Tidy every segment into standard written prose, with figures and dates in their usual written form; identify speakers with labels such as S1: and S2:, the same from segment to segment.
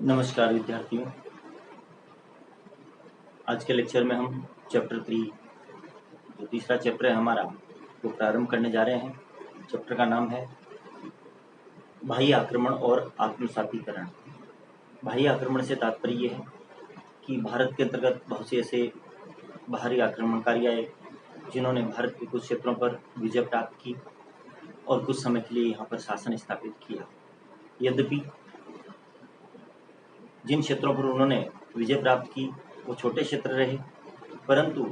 S1: नमस्कार विद्यार्थियों। आज के लेक्चर में हम चैप्टर 3 जो तीसरा चैप्टर है हमारा वो प्रारंभ करने जा रहे हैं। चैप्टर का नाम है बाह्य आक्रमण और आत्मसातीकरण। बाह्य आक्रमण से तात्पर्य ये है कि भारत के अंतर्गत बहुत से ऐसे बाहरी आक्रमणकारी आए जिन्होंने भारत के कुछ क्षेत्रों पर विजय प्राप्त की और कुछ समय के लिए यहाँ पर शासन स्थापित किया। यद्यपि जिन क्षेत्रों पर उन्होंने विजय प्राप्त की वो छोटे क्षेत्र रहे, परंतु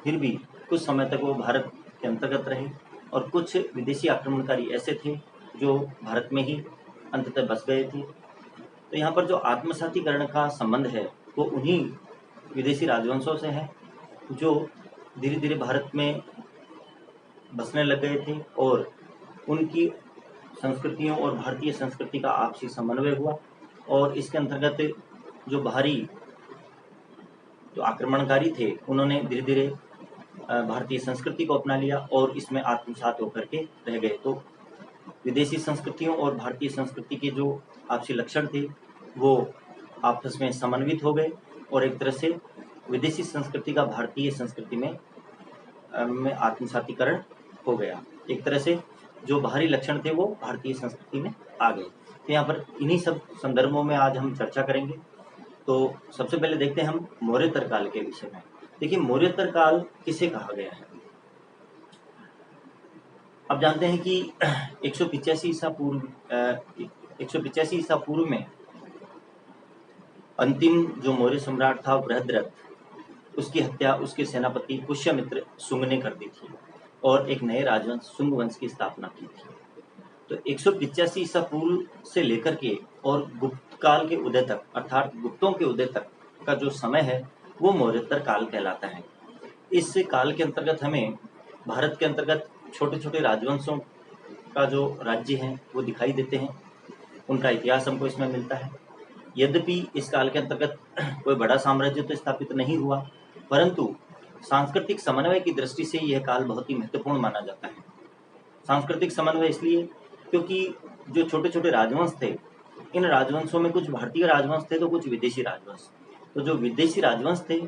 S1: फिर भी कुछ समय तक वो भारत के अंतर्गत रहे और कुछ विदेशी आक्रमणकारी ऐसे थे जो भारत में ही अंततः बस गए थे। तो यहाँ पर जो आत्मसातीकरण का संबंध है वो उन्हीं विदेशी राजवंशों से है जो धीरे धीरे भारत में बसने लग गए थे और उनकी संस्कृतियों और भारतीय संस्कृति का आपसी समन्वय हुआ और इसके अंतर्गत जो बाहरी जो आक्रमणकारी थे उन्होंने धीरे धीरे भारतीय संस्कृति को अपना लिया और इसमें आत्मसात होकर के रह गए। तो विदेशी संस्कृतियों और भारतीय संस्कृति के जो आपसी लक्षण थे वो आपस में समन्वित हो गए और एक तरह से विदेशी संस्कृति का भारतीय संस्कृति में आत्मसातीकरण हो गया। एक तरह से जो बाहरी लक्षण थे वो भारतीय संस्कृति में आ गए। तो यहाँ पर इन्हीं सब संदर्भों में आज हम चर्चा करेंगे। तो सबसे पहले देखते हैं हम मौर्योत्तर काल के विषय में। देखिए मौर्योत्तर काल किसे कहा गया है। अब जानते हैं कि 185 ईसा पूर्व में अंतिम जो मौर्य सम्राट था बृहद्रथ, उसकी हत्या उसके सेनापति पुष्यमित्र शुंग ने कर दी थी और एक नए राजवंश शुंग वंश की स्थापना की थी। तो 185 ईसा पूर्व से लेकर के और गुप्त काल के उदय तक अर्थात गुप्तों के उदय तक का जो समय है वो मौर्योत्तर काल कहलाता है। इस काल के अंतर्गत हमें भारत के अंतर्गत छोटे छोटे राजवंशों का जो राज्य हैं वो दिखाई देते हैं, उनका इतिहास हमको इसमें मिलता है। यद्यपि इस काल के अंतर्गत कोई बड़ा साम्राज्य तो स्थापित नहीं हुआ, परंतु सांस्कृतिक समन्वय की दृष्टि से यह काल बहुत ही महत्वपूर्ण माना जाता है। सांस्कृतिक समन्वय इसलिए क्योंकि जो छोटे छोटे राजवंश थे, इन राजवंशों में कुछ भारतीय राजवंश थे तो कुछ विदेशी राजवंश। तो जो विदेशी राजवंश थे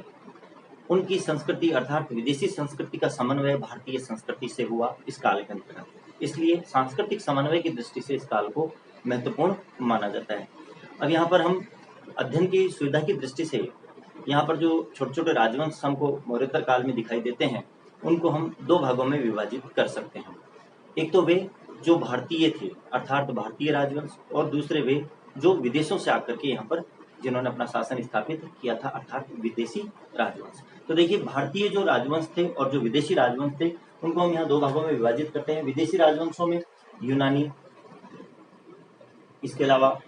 S1: उनकी संस्कृति अर्थात विदेशी संस्कृति का समन्वय भारतीय संस्कृति से हुआ इस काल के अंतर्गत। इसलिए सांस्कृतिक समन्वय की दृष्टि से इस काल को महत्वपूर्ण माना जाता है। अब यहाँ पर हम अध्ययन की सुविधा की दृष्टि से यहाँ पर जो छोटे छोटे राजवंश हमको मौर्योत्तर काल में दिखाई देते हैं उनको हम दो भागों में विभाजित कर सकते हैं। एक तो वे जो भारतीय थे अर्थात भारतीय राजवंश, और दूसरे वे जो विदेशों से आकर के यहाँ पर जिन्होंने अपना शासन स्थापित किया था अर्थात विदेशी राजवंश। तो देखिए भारतीय जो राजवंश थे और जो विदेशी राजवंश थे उनको हम यहाँ दो भागों में विभाजित करते हैं। विदेशी राजवंशों में यूनानी, इसके अलावा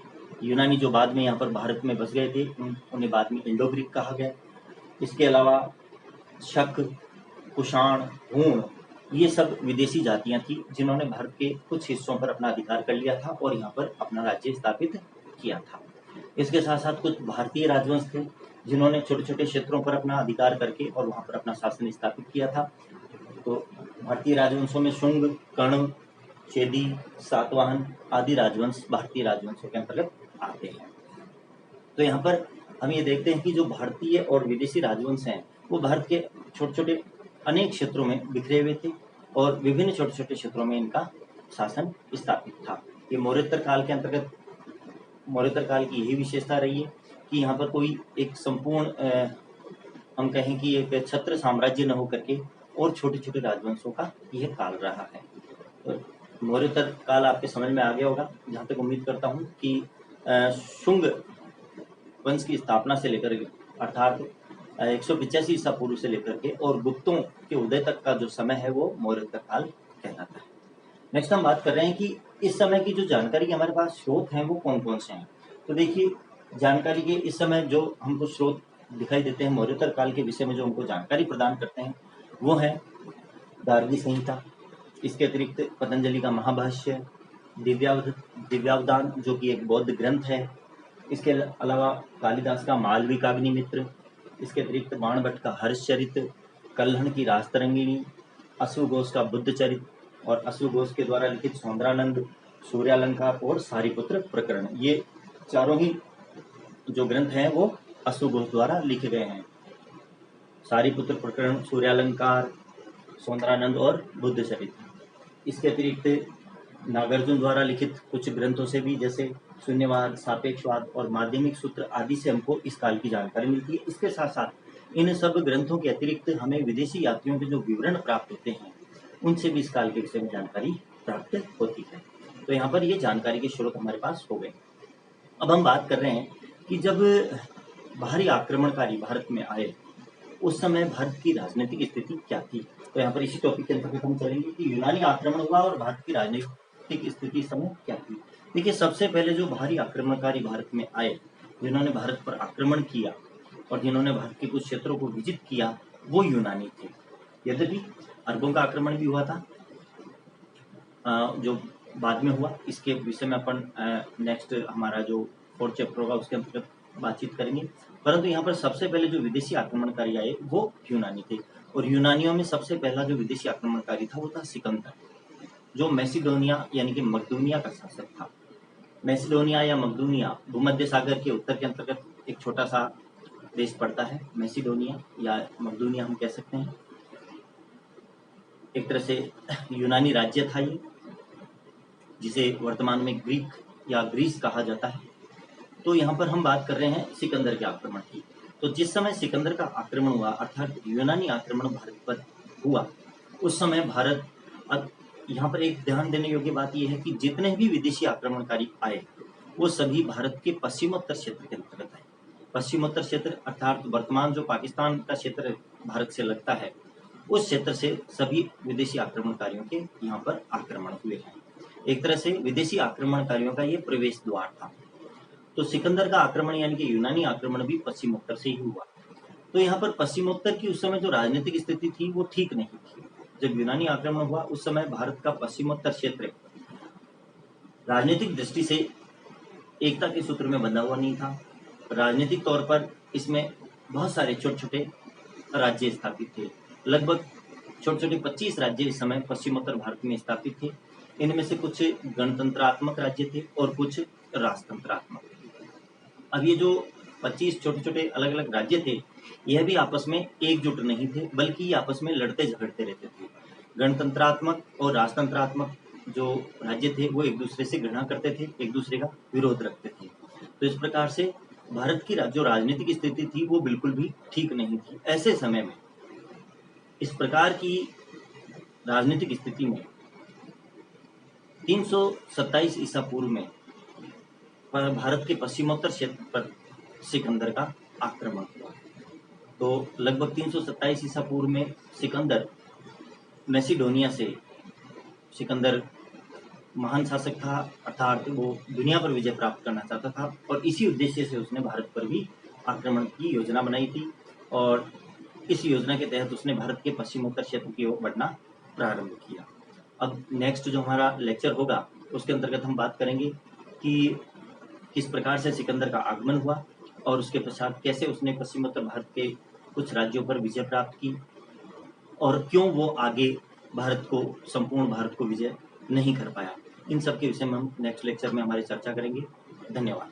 S1: यूनानी जो बाद में यहाँ पर भारत में बस गए थे उन्हें बाद में इंडो ग्रीक कहा गया। इसके अलावा शक, कुषाण, हूण, ये सब विदेशी जातियां थी जिन्होंने भारत के कुछ हिस्सों पर अपना अधिकार कर लिया था और यहाँ पर अपना राज्य स्थापित किया था। इसके साथ साथ कुछ भारतीय राजवंश थे जिन्होंने छोटे छोटे क्षेत्रों पर अपना अधिकार करके और वहाँ पर अपना शासन स्थापित किया था। तो भारतीय राजवंशों में शुंग, कर्ण, चेदी, सातवाहन आदि राजवंश भारतीय राजवंशों के अंतर्गत आते हैं। तो यहाँ पर हम ये देखते हैं कि जो भारतीय और विदेशी राजवंश हैं वो भारत के छोटे छोटे अनेक क्षेत्रों में बिखरे हुए थे और विभिन्न छोटे छोटे क्षेत्रों में इनका शासन स्थापित था। ये मौर्योत्तर काल के अंतर्गत मौर्योत्तर काल की यही विशेषता रही है कि यहाँ पर कोई एक संपूर्ण हम कहें कि एक छत्र साम्राज्य न होकर के और छोटे छोटे राजवंशों का यह काल रहा है। तो मौर्योत्तर काल आपके समझ में आ गया होगा। जहाँ तक उम्मीद करता हूँ कि शुंग वंश की स्थापना से लेकर अर्थात 185 ईसा पूर्व से लेकर के और गुप्तों के उदय तक का जो समय है वो मौर्योत्तर काल कहलाता है। नेक्स्ट हम बात कर रहे हैं कि इस समय की जो जानकारी के हमारे पास स्रोत हैं वो कौन कौन से हैं। तो देखिए जानकारी के इस समय जो हमको स्रोत दिखाई देते हैं मौर्योत्तर काल के विषय में जो हमको जानकारी प्रदान करते हैं वो है गार्गी संहिता, इसके अतिरिक्त पतंजलि का महाभाष्य, दिव्यावदान जो कि एक बौद्ध ग्रंथ है, इसके अलावा कालिदास का मालवी काग्निमित्र, इसके अतिरिक्त बाणभट्ट का हर्षचरित, कल्हण की राजतरंगिणी, अश्वघोष का बुद्ध चरित और अश्वघोष के द्वारा लिखित सौंदरानंद, सूर्यालंकार और सारिपुत्र प्रकरण, ये चारों ही जो ग्रंथ हैं वो अश्व घोष द्वारा लिखे गए हैं। सारीपुत्र प्रकरण, सूर्यालंकार, सौंदरानंद और बुद्ध चरित। इसके अतिरिक्त नागार्जुन द्वारा लिखित कुछ ग्रंथों से भी, जैसे शून्यवाद, सापेक्षवाद और माध्यमिक सूत्र आदि से हमको इस काल की जानकारी मिलती है। इसके साथ साथ इन सब ग्रंथों के अतिरिक्त हमें विदेशी यात्रियों के जो विवरण प्राप्त होते हैं उनसे भी इस काल के विषय में जानकारी प्राप्त होती है। तो यहाँ पर ये जानकारी के स्रोत हमारे पास हो गए। अब हम बात कर रहे हैं कि जब बाहरी आक्रमणकारी भारत में आए उस समय भारत की राजनीतिक स्थिति क्या थी। तो यहाँ पर इसी टॉपिक के अंतर्गत हम चलेंगे कि यूनानी आक्रमण हुआ और भारत की राजनीतिक स्थिति इस समय क्या थी। देखिए, सबसे पहले जो बाहरी आक्रमणकारी भारत में आए, जिन्होंने भारत पर आक्रमण किया और जिन्होंने भारत के कुछ क्षेत्रों को विजित किया, वो यूनानी थे। यद्यपि अरबों का आक्रमण भी हुआ था, जो बाद में हुआ। इसके विषय में अपन नेक्स्ट हमारा जो 4th चैप्टर होगा उसके अंतर्गत बातचीत करेंगे। परंतु यहाँ पर सबसे पहले जो विदेशी आक्रमणकारी आए वो यूनानी थे, और यूनानियों में सबसे पहला जो विदेशी आक्रमणकारी था वो था सिकंदर, जो मैसिडोनिया यानी कि मकदूनिया का शासक था। मैसिडोनिया या मकदूनिया भूमध्य सागर के उत्तर के अंतर्गत एक छोटा सा देश पड़ता है। मैसिडोनिया या मकदूनिया हम कह सकते हैं, एक तरह से यूनानी राज्य था ये, जिसे वर्तमान में ग्रीक या ग्रीस कहा जाता है। तो यहाँ पर हम बात कर रहे हैं सिकंदर के आक्रमण की। तो जिस समय सिकंदर का आक्रमण हुआ, अर्थात यूनानी आक्रमण भारत पर हुआ, उस समय भारत, अब यहाँ पर एक ध्यान देने योग्य बात यह है कि जितने भी विदेशी आक्रमणकारी आए वो सभी भारत के पश्चिमोत्तर क्षेत्र के अंतर्गत आए। पश्चिमोत्तर क्षेत्र अर्थात वर्तमान जो पाकिस्तान का क्षेत्र भारत से लगता है, उस क्षेत्र से सभी विदेशी आक्रमणकारियों के यहाँ पर आक्रमण हुए हैं। एक तरह से विदेशी आक्रमणकारियों का ये प्रवेश द्वार था। तो सिकंदर का आक्रमण यानी कि यूनानी आक्रमण भी पश्चिमोत्तर से ही हुआ। तो यहाँ पर पश्चिमोत्तर की उस समय जो राजनीतिक स्थिति थी वो ठीक नहीं थी। जब यूनानी आक्रमण हुआ उस समय भारत का पश्चिमोत्तर क्षेत्र राजनीतिक दृष्टि से एकता के सूत्र में बंधा हुआ नहीं था। राजनीतिक तौर पर इसमें बहुत सारे छोटे छोटे राज्य स्थापित थे। लगभग छोटे छोटे 25 राज्य इस समय पश्चिमोत्तर भारत में स्थापित थे। इनमें से कुछ गणतंत्रात्मक राज्य थे और कुछ राजतंत्रात्मक। अब ये जो 25 छोटे छोटे अलग अलग राज्य थे, यह भी आपस में एकजुट नहीं थे, बल्कि ये आपस में लड़ते झगड़ते रहते थे। गणतंत्रात्मक और राजतंत्रात्मक जो राज्य थे वो एक दूसरे से घृणा करते थे, एक दूसरे का विरोध रखते थे। तो इस प्रकार से भारत की जो राजनीतिक स्थिति थी वो बिल्कुल भी ठीक नहीं थी। ऐसे समय में इस प्रकार की राजनीतिक स्थिति में 327 ईसा पूर्व में भारत के पश्चिमोत्तर क्षेत्र पर सिकंदर का आक्रमण हुआ। तो लगभग 327 ईसा पूर्व में सिकंदर मैसिडोनिया से, सिकंदर महान शासक था, अर्थात वो दुनिया पर विजय प्राप्त करना चाहता था, और इसी उद्देश्य से उसने भारत पर भी आक्रमण की योजना बनाई थी। और इस योजना के तहत उसने भारत के पश्चिमोत्तर क्षेत्र की ओर बढ़ना प्रारंभ किया। अब नेक्स्ट जो हमारा लेक्चर होगा उसके अंतर्गत हम बात करेंगे कि किस प्रकार से सिकंदर का आगमन हुआ और उसके पश्चात कैसे उसने पश्चिमोत्तर भारत के कुछ राज्यों पर विजय प्राप्त की, और क्यों वो आगे भारत को, संपूर्ण भारत को विजय नहीं कर पाया। इन सब के विषय में हम नेक्स्ट लेक्चर में हमारी चर्चा करेंगे। धन्यवाद।